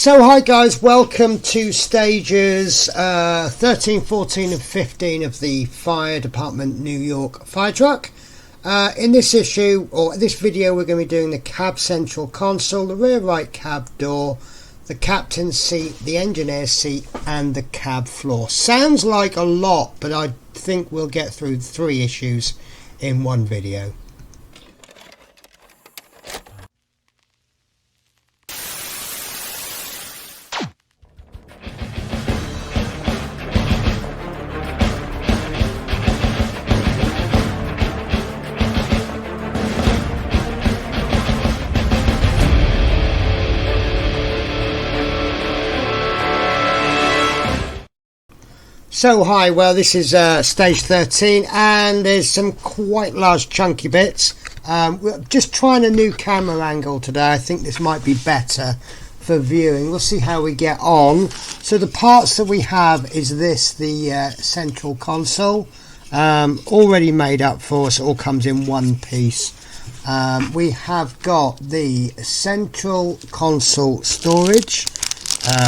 So hi guys, welcome to stages 13, 14 and 15 of the Fire Department New York fire truck. In this issue, or this video, we're going to be doing the cab central console, the rear right cab door, the captain's seat, the engineer's seat and the cab floor. Sounds like a lot, but I think we'll get through 3 issues in one video. So hi, well this is stage 13 and there's some quite large chunky bits. We're just trying a new camera angle today. I think this might be better for viewing. We'll see how we get on. So the parts that we have is this, the central console, already made up for us. It all comes in one piece. We have got the central console storage,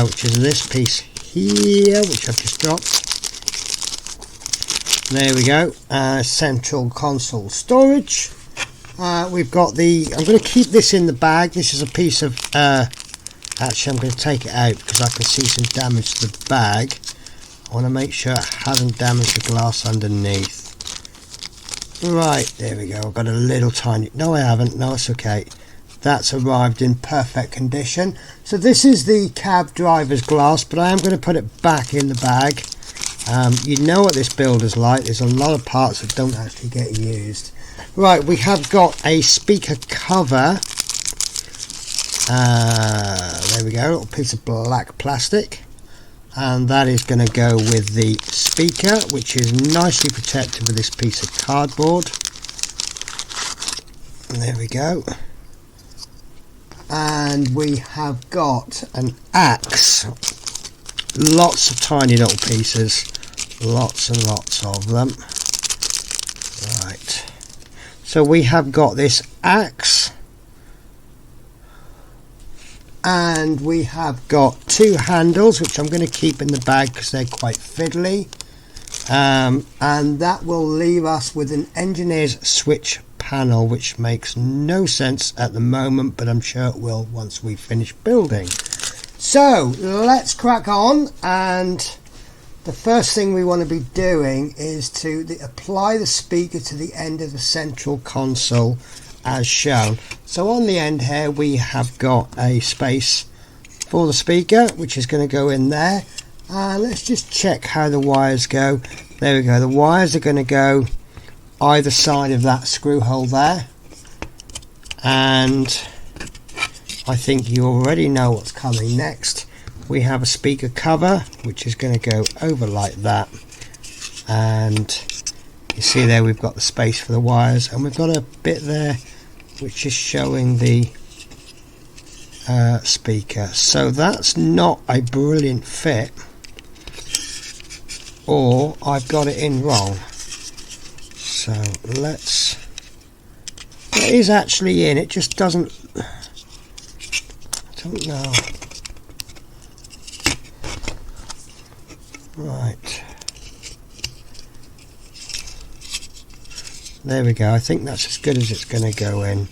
which is this piece here, which I've just dropped. There we go, central console storage. We've got the, I'm going to keep this in the bag. This is a piece of, actually I'm going to take it out because I can see some damage to the bag. I want to make sure it hasn't damaged the glass underneath. Right, there we go. I've got a little tiny, no I haven't, no it's okay. That's arrived in perfect condition. So this is the cab driver's glass, but I am going to put it back in the bag. You know what this build is like. There's a lot of parts that don't actually get used. Right, we have got a speaker cover. There we go, a little piece of black plastic, and that is going to go with the speaker, which is nicely protected with this piece of cardboard. And there we go. And we have got an axe. Lots of tiny little pieces, lots and lots of them. Right, so we have got this axe, and we have got 2 handles which I'm going to keep in the bag because they're quite fiddly, and that will leave us with an engineer's switch panel, which makes no sense at the moment, but I'm sure it will once we finish building. So let's crack on, and the first thing we want to be doing is to apply the speaker to the end of the central console as shown. So on the end here we have got a space for the speaker, which is going to go in there. Let's just check how the wires go. There we go, the wires are going to go either side of that screw hole there, and I think you already know what's coming next. We have a speaker cover which is going to go over like that, and you see there we've got the space for the wires, and we've got a bit there which is showing the speaker. So that's not a brilliant fit, or I've got it in wrong. So let's, it is actually in, it just doesn't, don't know. Right, there we go. I think that's as good as it's going to go in.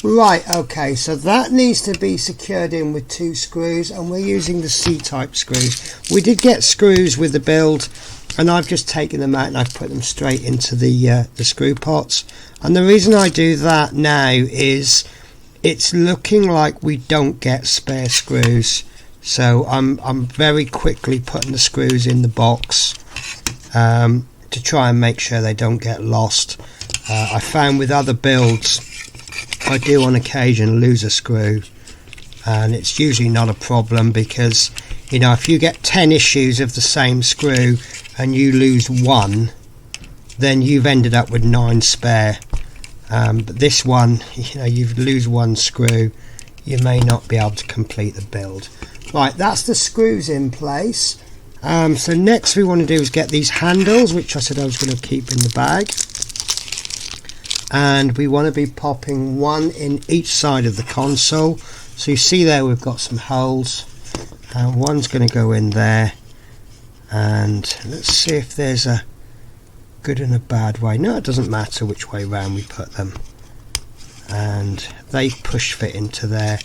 Right, okay, so that needs to be secured in with 2 screws, and we're using the C-type screws. We did get screws with the build, and I've just taken them out and I've put them straight into the screw pots. And the reason I do that now is it's looking like we don't get spare screws, so I'm very quickly putting the screws in the box to try and make sure they don't get lost. I found with other builds I do on occasion lose a screw, and it's usually not a problem because, you know, if you get 10 issues of the same screw and you lose 1, then you've ended up with 9 spare. But this one, you know, you lose 1 screw, you may not be able to complete the build. Right, that's the screws in place. So next we want to do is get these handles, which I said I was going to keep in the bag, and we want to be popping 1 in each side of the console. So you see there we've got some holes. and one's going to go in there, and let's see if there's a good and a bad way. No, it doesn't matter which way round we put them, and they push fit into there,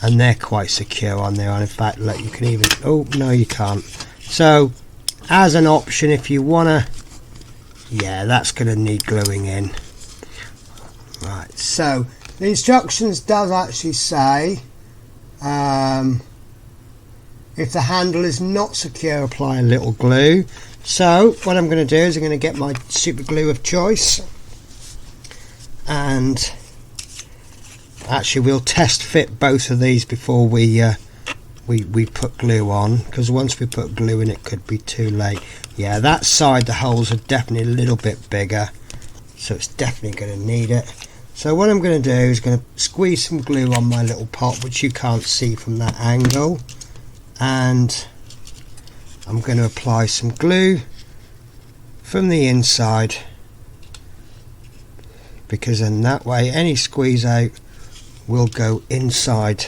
and they're quite secure on there. And in fact, look, you can even, oh no you can't. So as an option, if you wanna, yeah, that's going to need gluing in. Right, so the instructions does actually say if the handle is not secure, apply a little glue. So what I'm going to do is I'm going to get my super glue of choice, and actually we'll test fit both of these before we put glue on, because once we put glue in it could be too late. Yeah, that side the holes are definitely a little bit bigger, so it's definitely going to need it. So what I'm going to do is going to squeeze some glue on my little pot, which you can't see from that angle, and I'm going to apply some glue from the inside, because in that way any squeeze out will go inside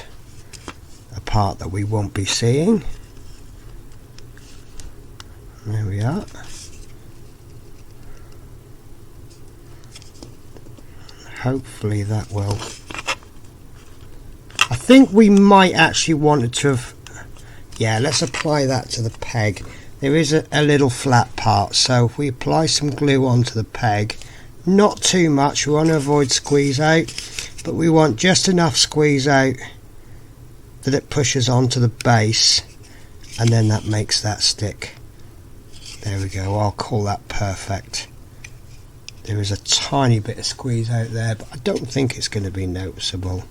a part that we won't be seeing. There we are. Hopefully that will. I think we might actually want it to have, yeah, let's apply that to the peg. There is a little flat part, so if we apply some glue onto the peg, not too much, we want to avoid squeeze out, but we want just enough squeeze out that it pushes onto the base, and then that makes that stick. There we go, I'll call that perfect. There is a tiny bit of squeeze out there, but I don't think it's going to be noticeable.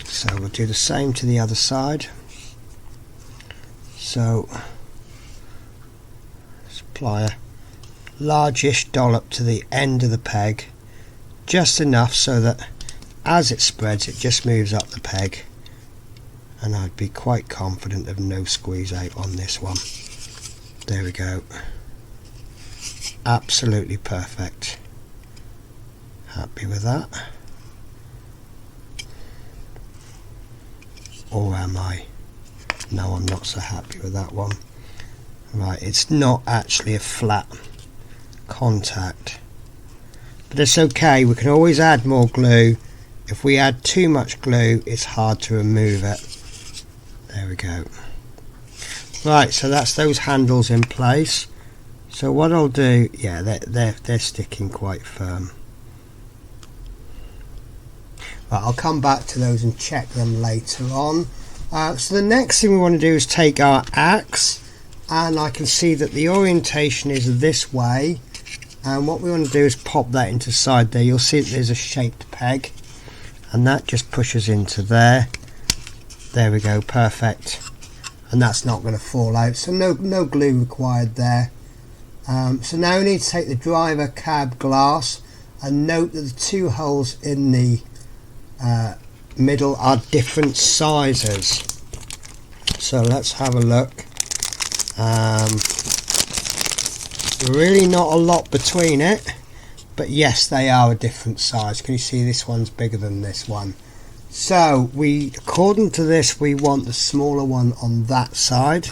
So we'll do the same to the other side. So let's apply a largish dollop to the end of the peg, just enough so that as it spreads it just moves up the peg, and I'd be quite confident of no squeeze out on this one. There we go, absolutely perfect. Happy with that, or am I? No, I'm not so happy with that one. Right, it's not actually a flat contact, but it's okay, we can always add more glue. If we add too much glue it's hard to remove it. There we go. Right, so that's those handles in place. So what I'll do, yeah, they're sticking quite firm. Right, I'll come back to those and check them later on. So the next thing we want to do is take our axe, and I can see that the orientation is this way, and what we want to do is pop that into side there. You'll see that there's a shaped peg, and that just pushes into there. There we go, perfect, and that's not going to fall out, so no glue required there. So now we need to take the driver cab glass, and note that the two holes in the middle are different sizes. So let's have a look. Really not a lot between it, but yes, they are a different size. Can you see this one's bigger than this one? So according to this, we want the smaller one on that side,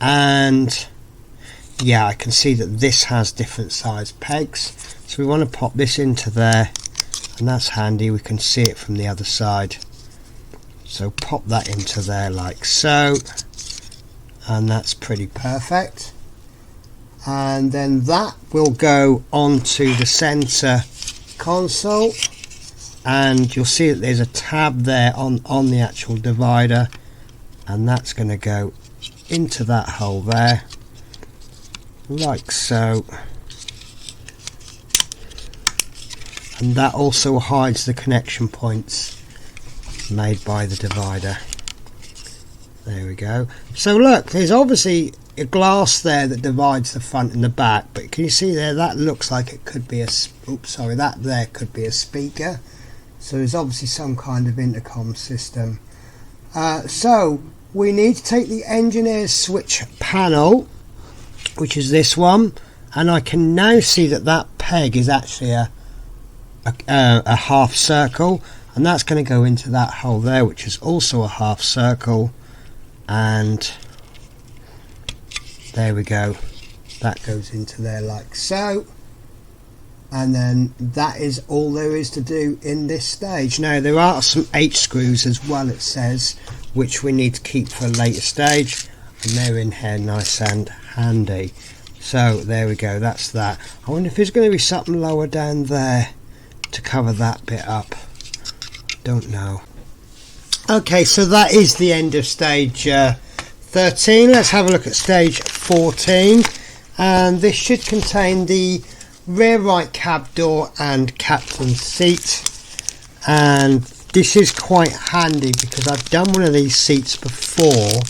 and yeah, I can see that this has different size pegs, so we want to pop this into there, and that's handy, we can see it from the other side. So pop that into there like so, and that's pretty perfect. And then that will go onto the center console, and you'll see that there's a tab there on the actual divider, and that's going to go into that hole there like so, and that also hides the connection points made by the divider. There we go. So look, there's obviously a glass there that divides the front and the back, but can you see there, that looks like it could be a, oops, sorry, that there could be a speaker. So there's obviously some kind of intercom system. So we need to take the engineer's switch panel, which is this one, and I can now see that that peg is actually a half circle, and that's going to go into that hole there, which is also a half circle, and there we go, that goes into there like so, and then that is all there is to do in this stage. Now there are some H screws as well, it says, which we need to keep for a later stage, and they're in here nice and handy. So there we go, that's that. I wonder if there's going to be something lower down there to cover that bit up. Don't know. Okay, so that is the end of stage 13. Let's have a look at stage 14, and this should contain the rear right cab door and captain's seat, and this is quite handy because I've done one of these seats before,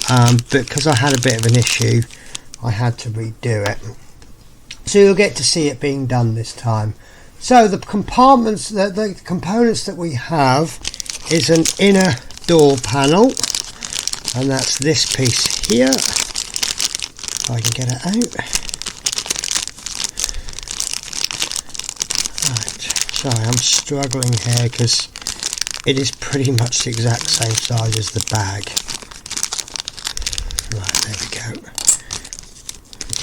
but because I had a bit of an issue I had to redo it, so you'll get to see it being done this time. So the compartments, the components that we have is an inner door panel, and that's this piece here, if I can get it out. Right, sorry, I'm struggling here because it is pretty much the exact same size as the bag. Right, there we go.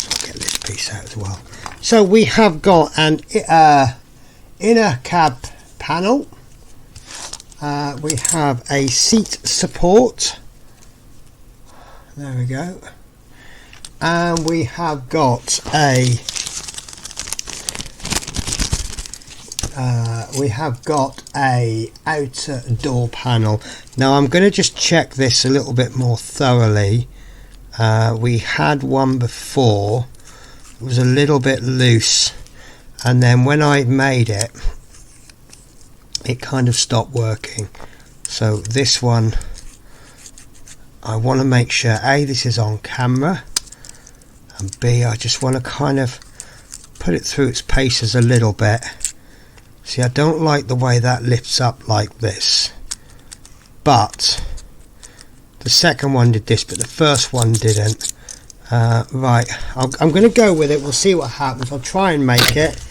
I'll get this piece out as well. So we have got an inner cab panel. We have a seat support. There we go. And we have got a outer door panel. Now I'm going to just check this a little bit more thoroughly. We had one before, it was a little bit loose, and then when I made it, it kind of stopped working. So this one, I want to make sure A, this is on camera, and B, I just want to kind of put it through its paces a little bit. See, I don't like the way that lifts up like this, but the second one did this, but the first one didn't. Right, I'm going to go with it. We'll see what happens. I'll try and make it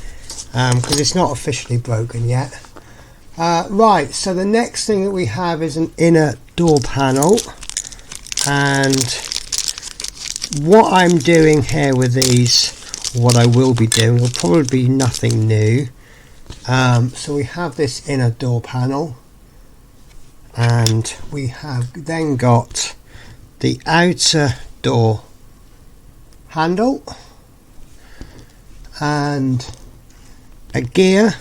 because it's not officially broken yet. Right, so the next thing that we have is an inner door panel, and what I'm doing here with these, what I will be doing, will probably be nothing new. So we have this inner door panel, and we have then got the outer door handle and a gear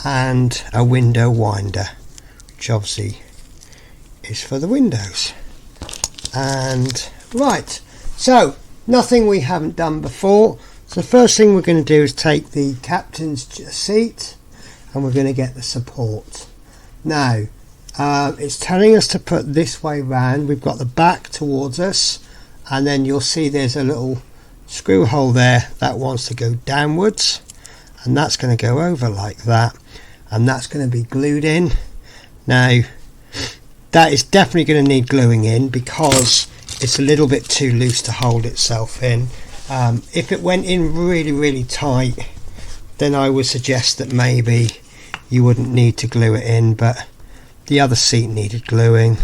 and a window winder, which obviously is for the windows. And right, so nothing we haven't done before. So the first thing we're going to do is take the captain's seat, and we're going to get the support. Now it's telling us to put this way round. We've got the back towards us, and then you'll see there's a little screw hole there that wants to go downwards, and that's going to go over like that, and that's going to be glued in. Now that is definitely going to need gluing in because it's a little bit too loose to hold itself in. If it went in really tight, then I would suggest that maybe you wouldn't need to glue it in, but the other seat needed gluing.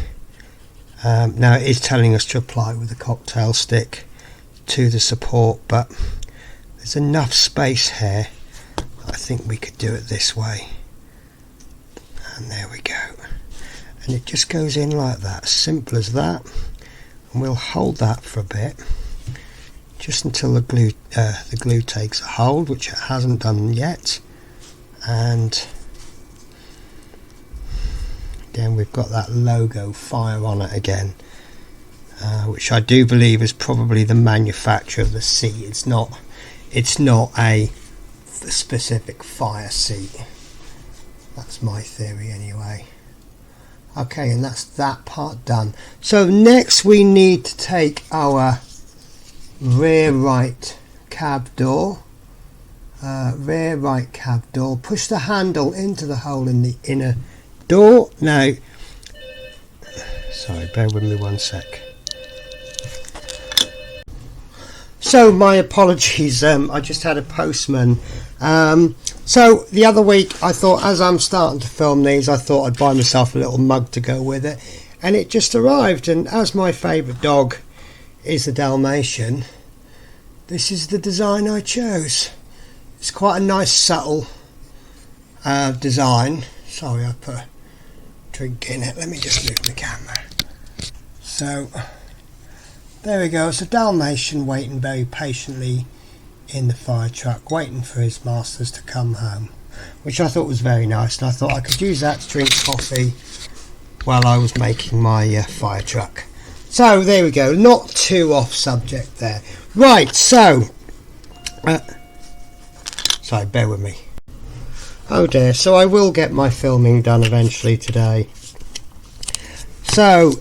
Now it is telling us to apply with a cocktail stick to the support, but there's enough space here. I think we could do it this way, and there we go, and it just goes in like that, simple as that. And we'll hold that for a bit, just until the glue takes a hold, which it hasn't done yet. And again, we've got that logo fire on it again, which I do believe is probably the manufacturer of the seat. It's not a specific fire seat. That's my theory anyway. Okay, and that's that part done. So next we need to take our rear right cab door, push the handle into the hole in the inner door. Now, sorry, bear with me one sec. So my apologies, I just had a postman. So the other week I thought, as I'm starting to film these, I thought I'd buy myself a little mug to go with it. and it just arrived. And as my favourite dog is the Dalmatian, this is the design I chose. It's quite a nice subtle design. Sorry, I put a drink in it. Let me just move the camera. So there we go. It's a Dalmatian waiting very patiently in the fire truck, waiting for his masters to come home, which I thought was very nice, and I thought I could use that to drink coffee while I was making my fire truck. So there we go, not too off subject there. Right, so sorry, bear with me. Oh dear, so I will get my filming done eventually today. So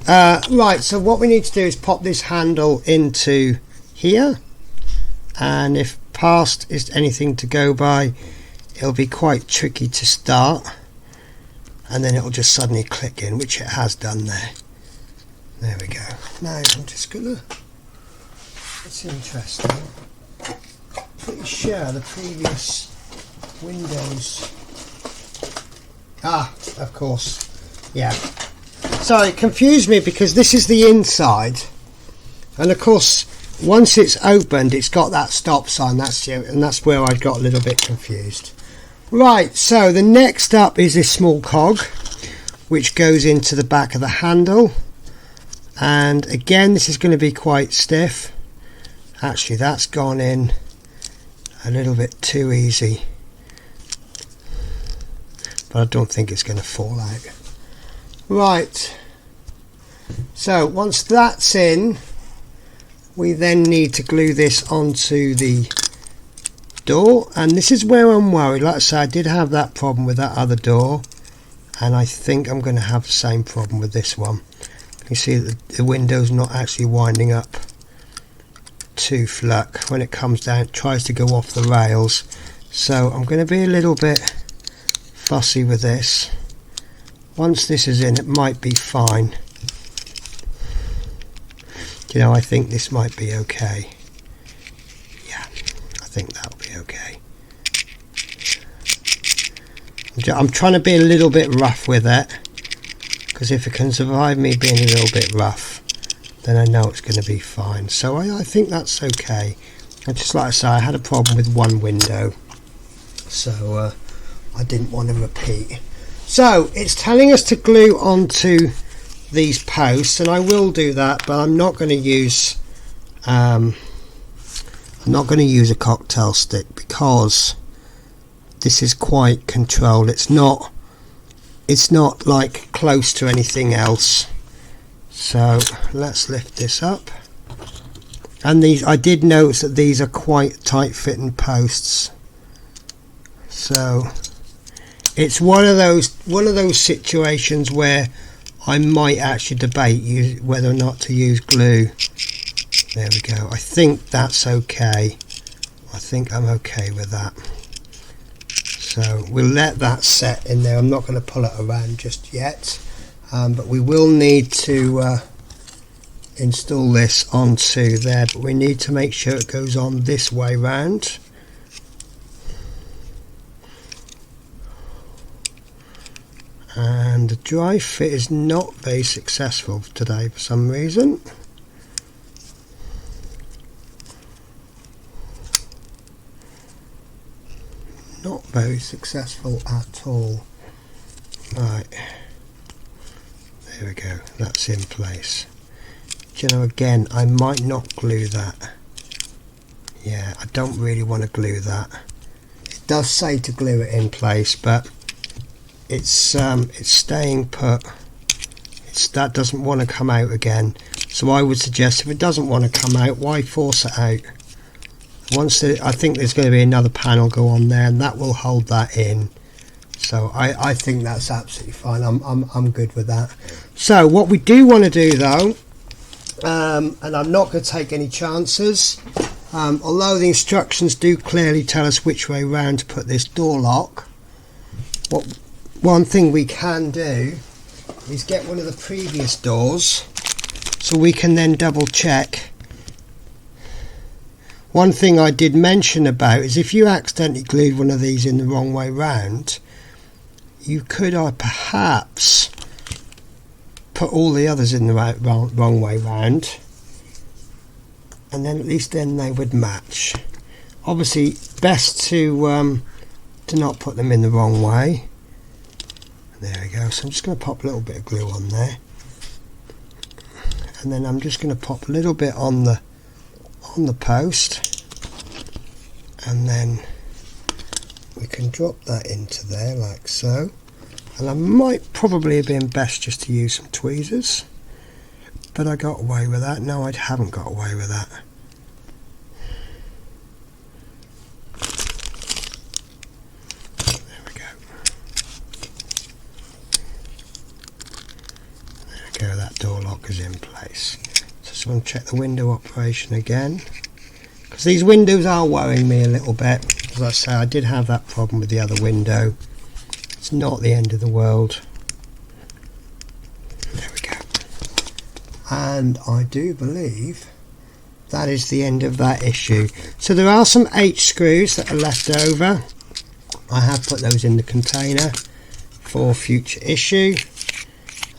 right, so what we need to do is pop this handle into here, and if past is anything to go by, it'll be quite tricky to start, and then it'll just suddenly click in, which it has done there. There we go. Now I'm just gonna, it's interesting, pretty sure the previous windows, of course, yeah. Sorry, it confused me because this is the inside, and of course once it's opened it's got that stop sign, and that's where I got a little bit confused. Right, so the next up is this small cog which goes into the back of the handle, and again this is going to be quite stiff. Actually, that's gone in a little bit too easy, but I don't think it's going to fall out. Right, so once that's in, we then need to glue this onto the door, and this is where I'm worried. Like I say, I did have that problem with that other door, and I think I'm going to have the same problem with this one. You see that the window's not actually winding up to Flagg. When it comes down, it tries to go off the rails, so I'm going to be a little bit fussy with this. Once this is in, it might be fine. You know, I think this might be okay. Yeah, I think that'll be okay. I'm trying to be a little bit rough with it, because if it can survive me being a little bit rough, then I know it's going to be fine. So I think that's okay. And just like I say, I had a problem with one window, so I didn't want to repeat. So it's telling us to glue onto these posts, and I will do that, but I'm not going to use a cocktail stick because this is quite controlled. It's not like close to anything else. So let's lift this up, and these, I did notice that these are quite tight fitting posts, so it's one of those situations where I might actually debate whether or not to use glue. There we go. I think that's okay. I think I'm okay with that. So we'll let that set in there. I'm not going to pull it around just yet, but we will need to install this onto there, but we need to make sure it goes on this way round. And the dry fit is not very successful today for some reason. Not very successful at all. Right, there we go, that's in place. Do you know, again, I might not glue that. Yeah, I don't really want to glue that. It does say to glue it in place, but it's staying put. That doesn't want to come out again, so I would suggest if it doesn't want to come out, why force it out? I think there's going to be another panel go on there, and that will hold that in. So I think that's absolutely fine. I'm good with that. So what we do want to do though, and I'm not going to take any chances, although the instructions do clearly tell us which way round to put this door lock. One thing we can do is get one of the previous doors, so we can then double check. One thing I did mention about is if you accidentally glued one of these in the wrong way round, you could perhaps put all the others in the wrong way round, and then at least then they would match. Obviously best to not put them in the wrong way. There we go. So I'm just going to pop a little bit of glue on there, and then I'm just going to pop a little bit on the post, and then we can drop that into there like so. And I might probably have been best just to use some tweezers, but I got away with that. No, I haven't got away with that. There we go. There we go, that door lock is in place. So just want to check the window operation again, because these windows are worrying me a little bit. As I say, I did have that problem with the other window. It's not the end of the world. There we go. And I do believe that is the end of that issue. So there are some H screws that are left over. I have put those in the container for future issue.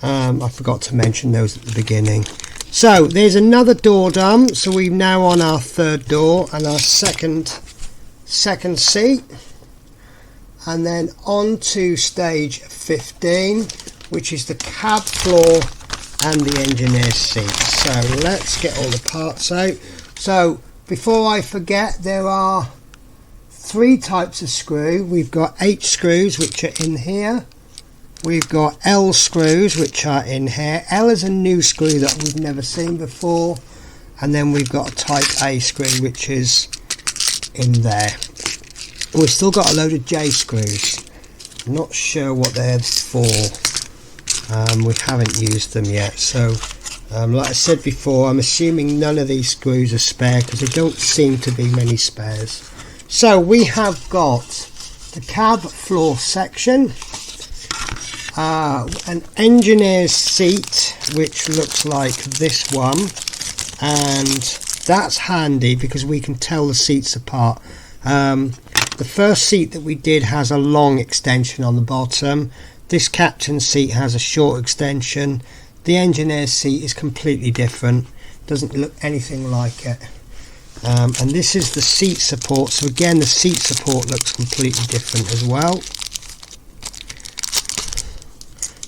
I forgot to mention those at the beginning. So there's another door done. So we're now on our third door and our second seat. And then on to stage 15, which is the cab floor and the engineer's seat. So let's get all the parts out. So before I forget, there are 3 types of screw. We've got H screws, which are in here. We've got L screws, which are in here. L is a new screw that we've never seen before. And then we've got a type A screw, which is in there. We've still got a load of J screws. I'm not sure what they're for. We haven't used them yet. So, like I said before, I'm assuming none of these screws are spare because there don't seem to be many spares. So we have got the cab floor section, an engineer's seat, which looks like this one, and that's handy because we can tell the seats apart. The first seat that we did has a long extension on the bottom. This captain's seat has a short extension. The engineer's seat is completely different. Doesn't look anything like it. And this is the seat support. So again, the seat support looks completely different as well.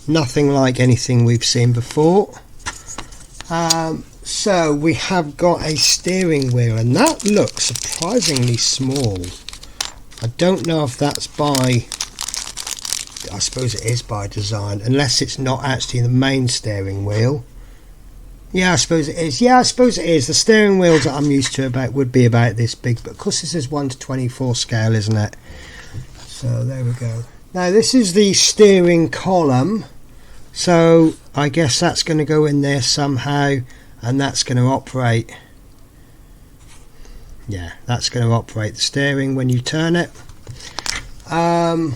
Nothing like anything we've seen before. So we have got a steering wheel, and that looks surprisingly small. I don't know if that's by, I suppose it is by design, unless it's not actually the main steering wheel. Yeah, I suppose it is. Yeah, I suppose it is. The steering wheels that I'm used to would be about this big, but of course this is 1:24 scale, isn't it? So there we go. Now this is the steering column, so I guess that's going to go in there somehow, and that's going to operate. Yeah, that's going to operate the steering when you turn it. Now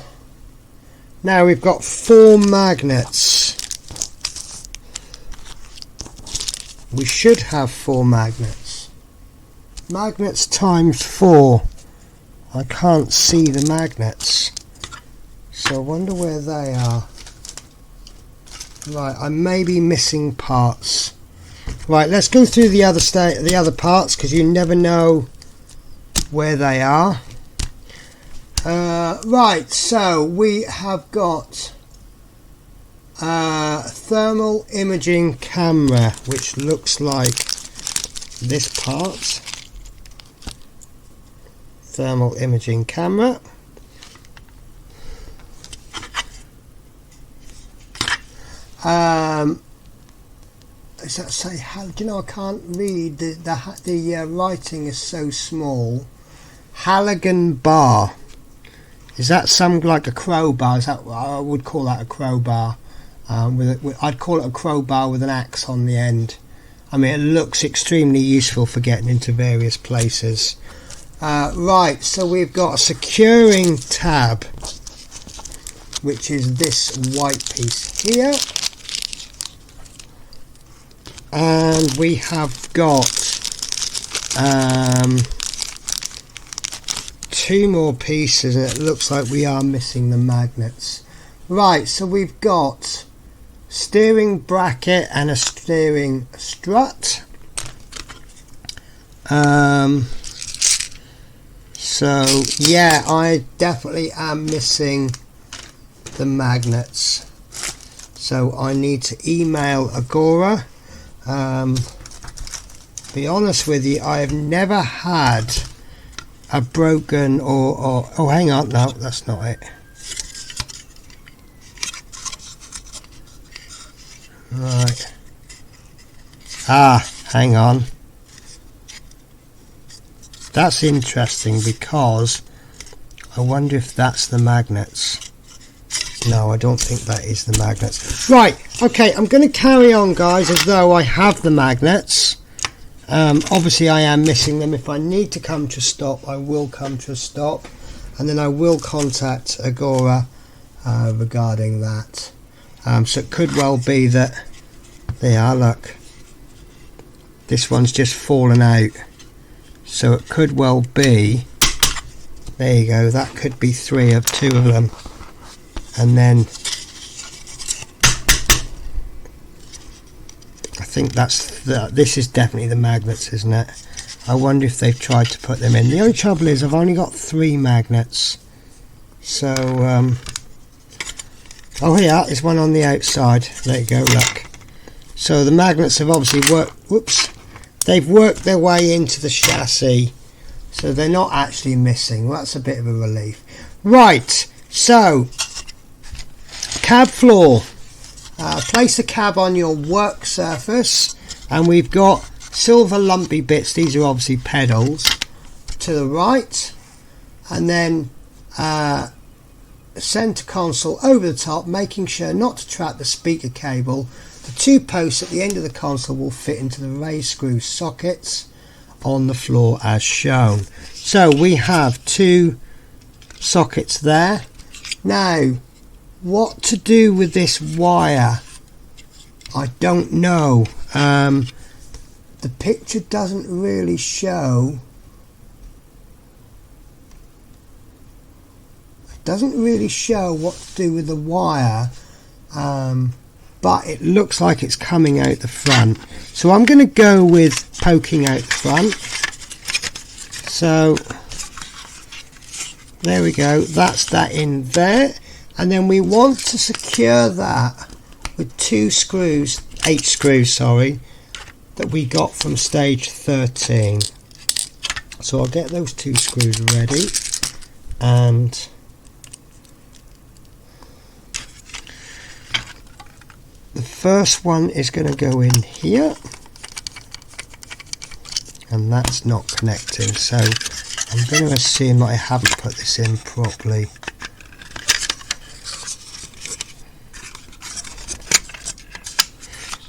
we've got 4 magnets. We should have 4 magnets. Magnets times 4. I can't see the magnets, so I wonder where they are. Right, I may be missing parts. Right, let's go through the other parts, because you never know where they are. Right, so we have got a thermal imaging camera, which looks like this part. Thermal imaging camera. Does that say, do you know, I can't read, the writing is so small. Halogen bar. Is that some like a crowbar? Is that, I would call that a crowbar. I'd call it a crowbar with an axe on the end. I mean, it looks extremely useful for getting into various places. Right, so we've got a securing tab, which is this white piece here. And we have got 2 more pieces, and it looks like we are missing the magnets. Right, so we've got steering bracket and a steering strut. So yeah, I definitely am missing the magnets, so I need to email Agora. Be honest with you, I have never had a broken or oh hang on, no, that's not it. Right, hang on, that's interesting, because I wonder if that's the magnets. No, I don't think that is the magnets. Right, okay, I'm going to carry on, guys, as though I have the magnets. Obviously I am missing them. If I need to come to a stop, I will come to a stop, and then I will contact Agora regarding that. So it could well be that they are, look, this one's just fallen out, so it could well be, there you go, that could be two of them. And then I think this is definitely the magnets, isn't it? I wonder if they've tried to put them in. The only trouble is I've only got 3 magnets. So oh yeah, there's one on the outside. There you go, look. So the magnets have obviously they've worked their way into the chassis, so they're not actually missing. Well, that's a bit of a relief. Right, so cab floor. Place the cab on your work surface, and we've got silver lumpy bits. These are obviously pedals to the right, and then center console over the top, making sure not to trap the speaker cable. The 2 posts at the end of the console will fit into the raised screw sockets on the floor as shown. So we have 2 sockets there. Now, what to do with this wire, I don't know. The picture doesn't really show. It doesn't really show what to do with the wire, but it looks like it's coming out the front. So I'm going to go with poking out the front. So there we go. That's that in there. And then we want to secure that with 8 screws, sorry, that we got from stage 13. So I'll get those 2 screws ready, and the first one is going to go in here, and that's not connecting, so I'm going to assume that I haven't put this in properly.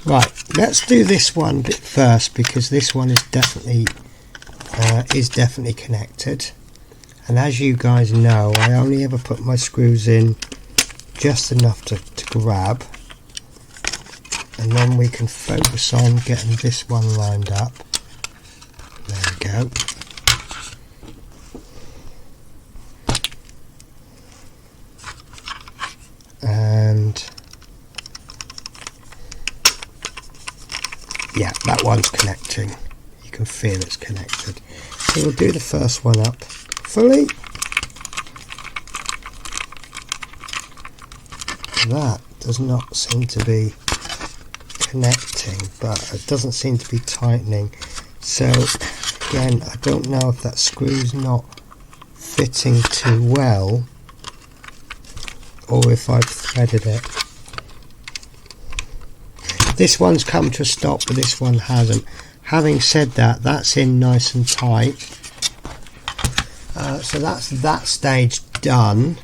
Right, let's do this one bit first, because this one is definitely connected, and as you guys know, I only ever put my screws in just enough to grab, and then we can focus on getting this one lined up. There we go. And yeah, that one's connecting. You can feel it's connected. So we'll do the first one up fully. That does not seem to be connecting, but it doesn't seem to be tightening. So again, I don't know if that screw's not fitting too well, or if I've threaded it. This one's come to a stop, but this one hasn't. Having said that, that's in nice and tight. So that's that stage done.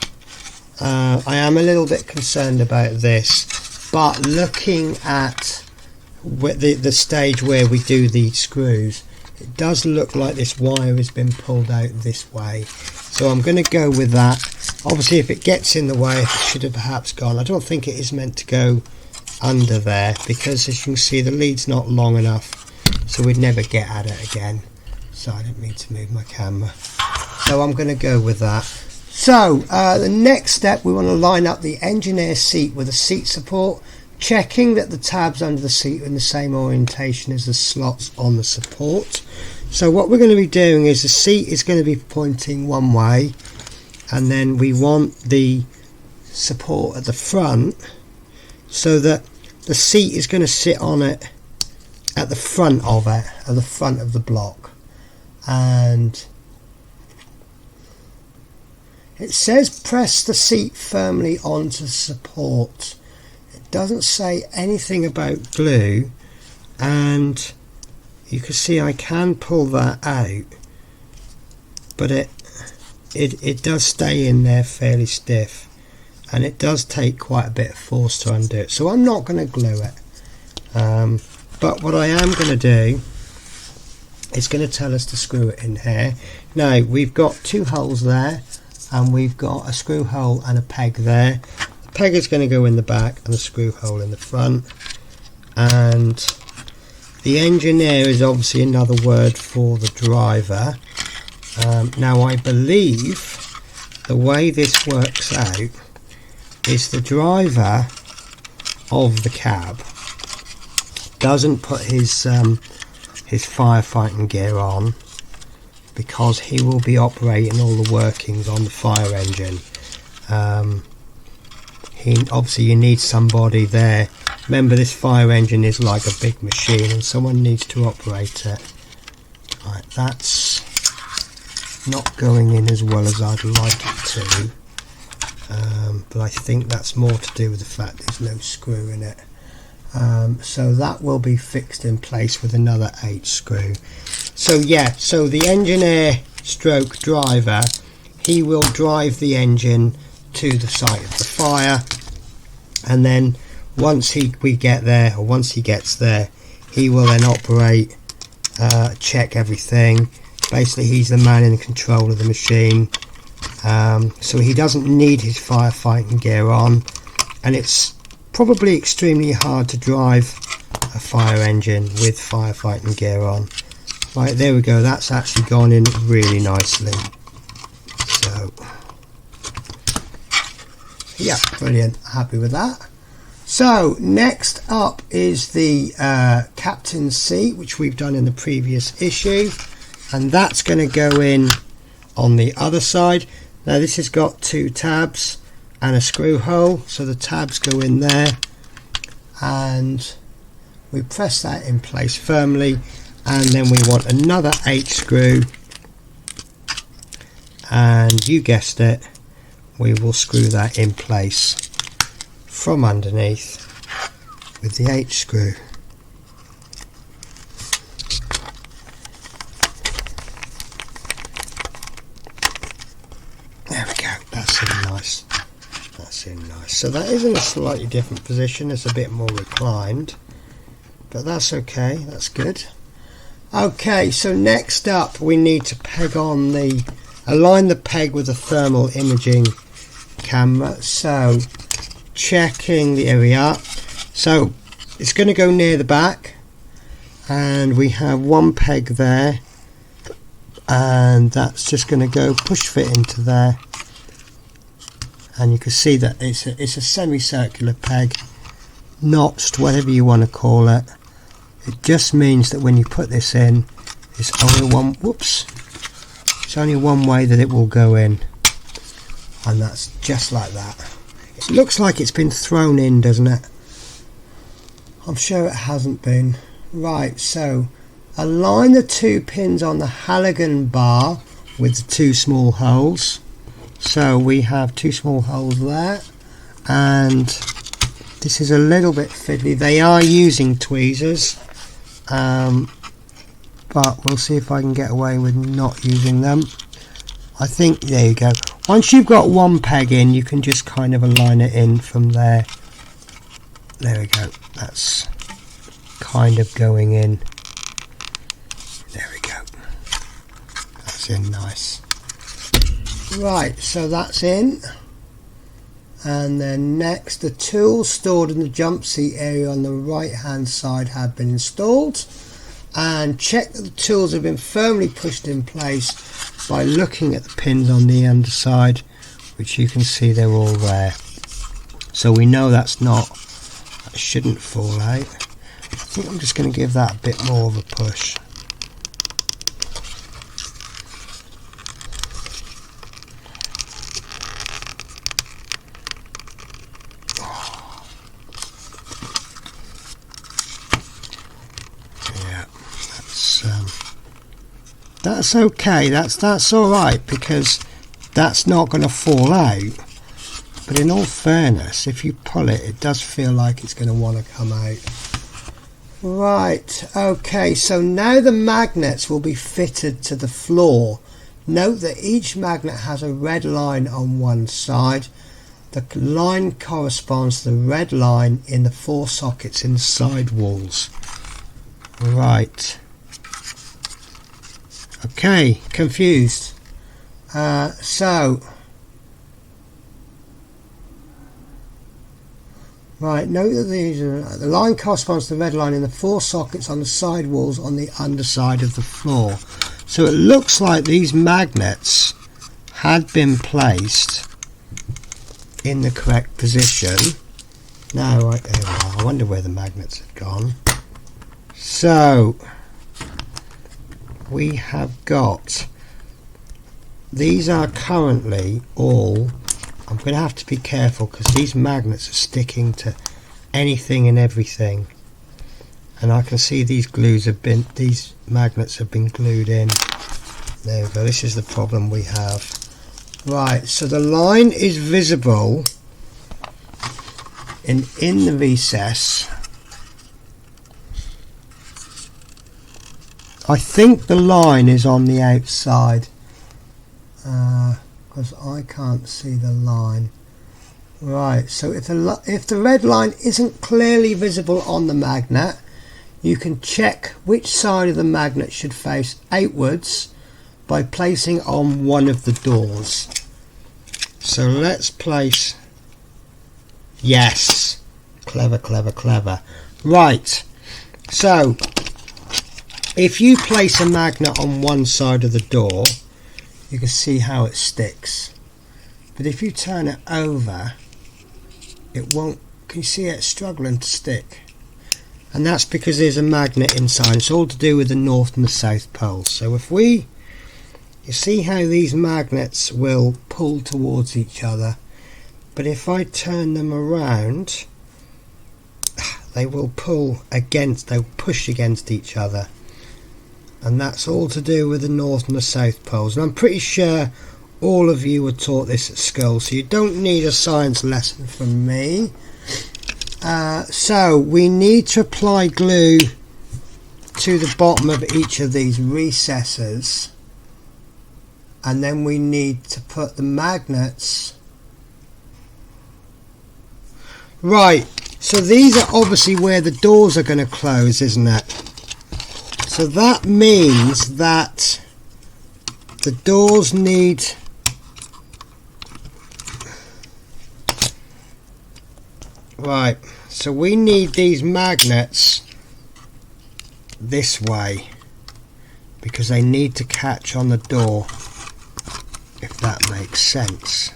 I am a little bit concerned about this, but looking at the stage where we do the screws, it does look like this wire has been pulled out this way. So I'm going to go with that. Obviously, if it gets in the way, it should have perhaps gone. I don't think it is meant to go under there, because as you can see, the lead's not long enough, so we'd never get at it again. So I didn't mean to move my camera. So I'm going to go with that. So the next step, we want to line up the engineer seat with a seat support. checking that the tabs under the seat are in the same orientation as the slots on the support. So what we're going to be doing is the seat is going to be pointing one way, and then we want the support at the front so that the seat is going to sit on it at the front of it, at the front of the block. And it says press the seat firmly onto support. It doesn't say anything about glue, and you can see I can pull that out, but it does stay in there fairly stiff, and it does take quite a bit of force to undo it. So I'm not going to glue it, but what I am going to do is going to tell us to screw it in here. Now we've got two holes there, and we've got a screw hole and a peg there. The peg is going to go in the back and the screw hole in the front, and the engineer is obviously another word for the driver. Now I believe the way this works out is the driver of the cab doesn't put his firefighting gear on, because he will be operating all the workings on the fire engine. Obviously you need somebody there. Remember, this fire engine is like a big machine, and someone needs to operate it. Right, that's not going in as well as I'd like it to, but I think that's more to do with the fact there's no screw in it. So that will be fixed in place with another H screw. So yeah, so the engineer stroke driver, he will drive the engine to the site of the fire, and then once we get there, or once he gets there, he will then operate, check everything. Basically he's the man in control of the machine, so he doesn't need his firefighting gear on, and it's probably extremely hard to drive a fire engine with firefighting gear on. Right, there we go, that's actually gone in really nicely. So yeah, brilliant, happy with that. So next up is the captain's seat, which we've done in the previous issue, and that's going to go in on the other side. Now this has got two tabs and a screw hole, so the tabs go in there, and we press that in place firmly, and then we want another H screw, and you guessed it, we will screw that in place from underneath with the H screw. There we go, that's in nice. That's in nice. So that is in a slightly different position, it's a bit more reclined, but that's okay, that's good. Okay, so next up we need to peg on align the peg with the thermal imaging camera. So checking the area, so it's going to go near the back, and we have one peg there, and that's just going to go push fit into there, and you can see that it's a semicircular peg, notched, whatever you want to call it. It just means that when you put this in, it's only one, whoops, it's only one way that it will go in, and that's just like that. It looks like it's been thrown in, doesn't it? I'm sure it hasn't been. Right, so align the two pins on the Halligan bar with the two small holes. So we have two small holes there, and this is a little bit fiddly. They are using tweezers, but we'll see if I can get away with not using them. I think, there you go. Once you've got one peg in, you can just kind of align it in from there. There we go, that's kind of going in. There we go, that's in nice. Right, so that's in, and then next, the tools stored in the jump seat area on the right hand side have been installed, and check that the tools have been firmly pushed in place by looking at the pins on the underside, which you can see they're all there. So we know that shouldn't fall out. I think I'm just going to give that a bit more of a push. Yeah, that's okay. That's all right, because that's not going to fall out. But in all fairness, if you pull it, it does feel like it's going to want to come out. Right, okay, so now the magnets will be fitted to the floor. Note that each magnet has a red line on one side. The line corresponds to the red line in the 4 sockets in the side walls. Right. Okay, confused. Right, note that the line corresponds to the red line in the 4 sockets on the side walls on the underside of the floor. So it looks like these magnets had been placed in the correct position. Now, right, there we are. I wonder where the magnets had gone. So we have got, these are currently all, I'm going to have to be careful because these magnets are sticking to anything and everything, and I can see these magnets have been glued in. There we go, this is the problem we have. Right, so the line is visible in the recess. I think the line is on the outside, because I can't see the line. Right, so if the red line isn't clearly visible on the magnet, you can check which side of the magnet should face outwards by placing on one of the doors. So let's place, yes, clever, clever, clever. Right, so if you place a magnet on one side of the door, you can see how it sticks. But if you turn it over, it won't. Can you see it's struggling to stick? And that's because there's a magnet inside. It's all to do with the north and the south poles. So if you see how these magnets will pull towards each other, but if I turn them around, they will pull against, they'll push against each other. And that's all to do with the north and the south poles. And I'm pretty sure all of you were taught this at school, so you don't need a science lesson from me. So we need to apply glue to the bottom of each of these recesses, and then we need to put the magnets. Right, so these are obviously where the doors are going to close, isn't it? So that means that the doors need, right, so we need these magnets this way because they need to catch on the door, if that makes sense.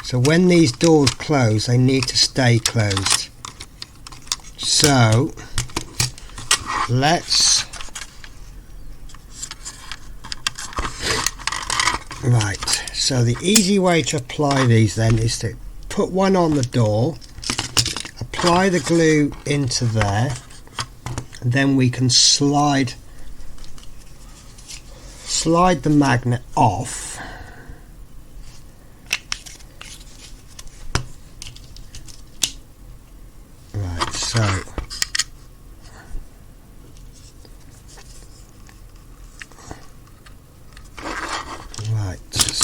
So when these doors close, they need to stay closed. So let's, right, so the easy way to apply these then is to put one on the door, apply the glue into there, and then we can slide the magnet off. Right, so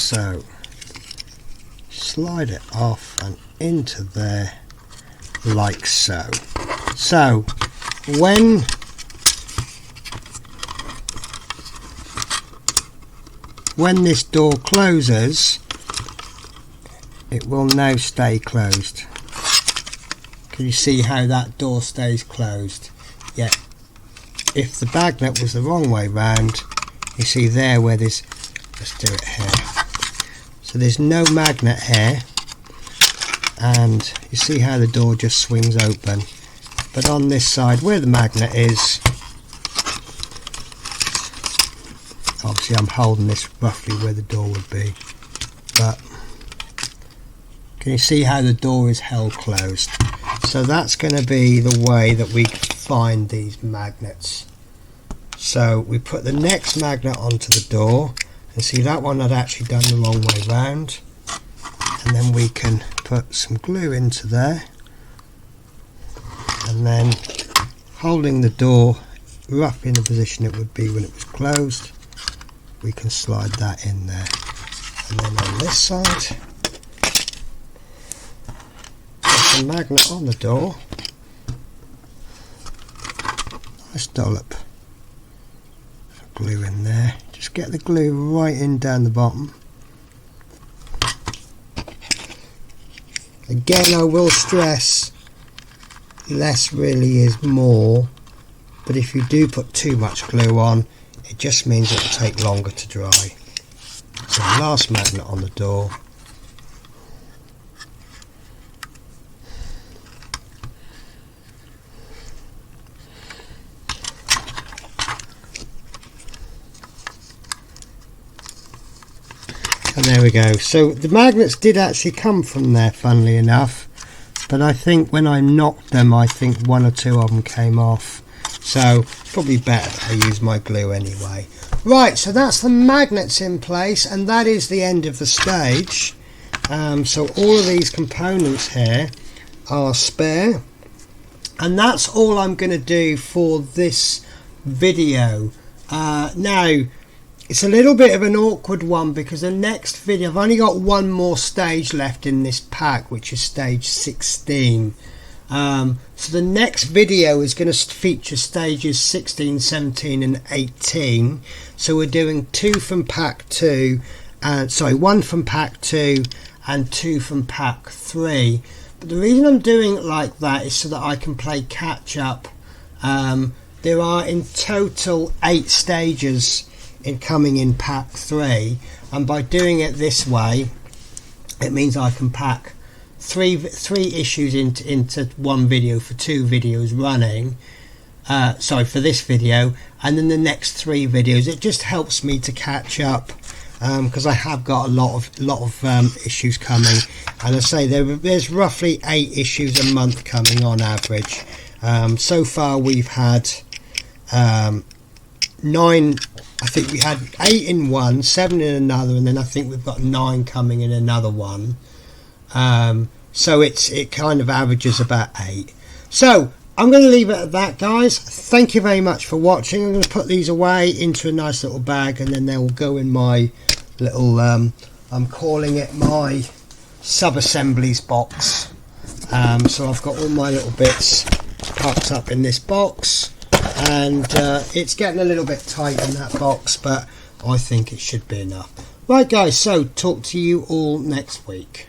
so slide it off and into there like so. So when this door closes, it will now stay closed. Can you see how that door stays closed? Yeah. If the magnet was the wrong way round, you see there where there's, let's do it here. So there's no magnet here, and you see how the door just swings open. But on this side where the magnet is, obviously I'm holding this roughly where the door would be, but can you see how the door is held closed? So that's going to be the way that we find these magnets. So we put the next magnet onto the door, and see that one I'd actually done the wrong way round, and then we can put some glue into there, and then holding the door roughly in the position it would be when it was closed, we can slide that in there. And then on this side, put the magnet on the door, nice dollop of glue in there, just get the glue right in down the bottom. Again, I will stress, less really is more, but if you do put too much glue on, it just means it will take longer to dry. So last magnet on the door. And there we go. So the magnets did actually come from there, funnily enough, but I think when I knocked them, I think one or two of them came off. So probably better I use my glue anyway. Right, so that's the magnets in place, and that is the end of the stage. So all of these components here are spare, and that's all I'm going to do for this video. Now, it's a little bit of an awkward one because the next video, I've only got one more stage left in this pack, which is stage 16. So the next video is going to feature stages 16, 17 and 18. So we're doing two from pack 2, one from pack 2 and 2 from pack 3. But the reason I'm doing it like that is so that I can play catch up. There are in total 8 stages coming in pack 3, and by doing it this way it means I can pack three issues into one video for 2 videos running, for this video, and then the next 3 videos. It just helps me to catch up because I have got a lot of issues coming, and I say there's roughly 8 issues a month coming on average. So far we've had 9. I think we had 8 in one, 7 in another, and then I think we've got 9 coming in another one. So it kind of averages about 8. So I'm going to leave it at that, guys. Thank you very much for watching. I'm going to put these away into a nice little bag, and then they'll go in my little I'm calling it my sub-assemblies box. So I've got all my little bits packed up in this box, and it's getting a little bit tight in that box, but I think it should be enough. Right, guys, so talk to you all next week.